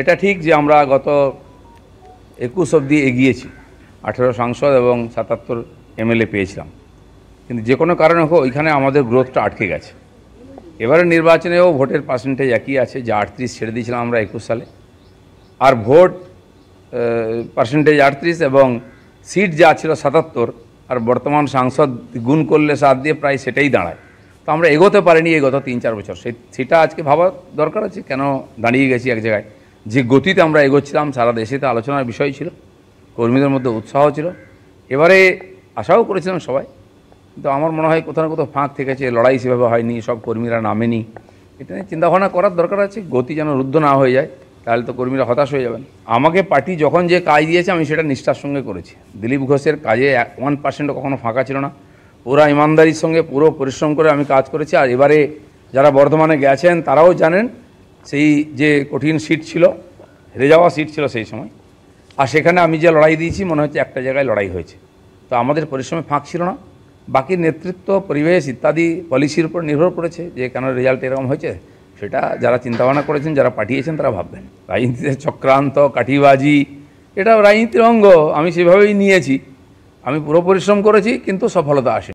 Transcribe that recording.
এটা ঠিক যে আমরা গত 21 অবধি এগিয়েছি, 18 সাংসদ এবং 77 এমএলএ পেয়েছিলাম, কিন্তু যে কোনো কারণে হোক ওইখানে আমাদের গ্রোথটা আটকে গেছে। এবারে নির্বাচনেও ভোটের পার্সেন্টেজ একই আছে, যা 38 ছেড়ে দিয়েছিলাম আমরা 21 সালে, আর ভোট পার্সেন্টেজ 38 এবং সিট যা ছিল 77, আর বর্তমান সাংসদ গুণ করলে 7 দিয়ে প্রায় সেটাই দাঁড়ায়। তো আমরা এগোতে পারিনি এই গত 3-4 বছর। সেটা আজকে ভাবা দরকার আছে, কেন দাঁড়িয়ে গেছি এক জায়গায়। যে গতিতে আমরা এগোচ্ছিলাম সারা দেশেতে আলোচনার বিষয় ছিল, কর্মীদের মধ্যে উৎসাহ ছিল, এবারে আশাও করেছিলাম সবাই, কিন্তু আমার মনে হয় কোথাও না কোথাও ফাঁক থেকেছে, লড়াই সেভাবে হয়নি, সব কর্মীরা নামেনি। এটা নিয়ে চিন্তাভাবনা করার দরকার আছে, গতি যেন রুদ্ধ না হয়ে যায়, তাহলে তো কর্মীরা হতাশ হয়ে যাবেন। আমাকে পার্টি যখন যে কাজ দিয়েছে আমি সেটা নিষ্ঠার সঙ্গে করেছি। দিলীপ ঘোষের কাজে 1% কখনো ফাঁকা ছিল না, পুরো ইমানদারির সঙ্গে পুরো পরিশ্রম করে আমি কাজ করেছি। আর এবারে যারা বর্ধমানে গেছেন তারাও জানেন সেই যে কঠিন সিট ছিল, হেরে যাওয়া সিট ছিল সেই সময়, আর সেখানে আমি যে লড়াই দিয়েছি মনে হচ্ছে একটা জায়গায় লড়াই হয়েছে। তো আমাদের পরিশ্রমে ফাঁক ছিল না। বাকি নেতৃত্ব, পরিবেশ ইত্যাদি পলিসির উপর নির্ভর করেছে যে কেন রেজাল্ট এরকম হয়েছে, সেটা যারা চিন্তাভাবনা করেছেন, যারা পাঠিয়েছেন তারা ভাববেন। রাজনীতিতে চক্রান্ত, কাঠিবাজি, এটাও রাজনীতির অঙ্গ, আমি সেভাবেই নিয়েছি। আমি পুরো পরিশ্রম করেছি, কিন্তু সফলতা আসে।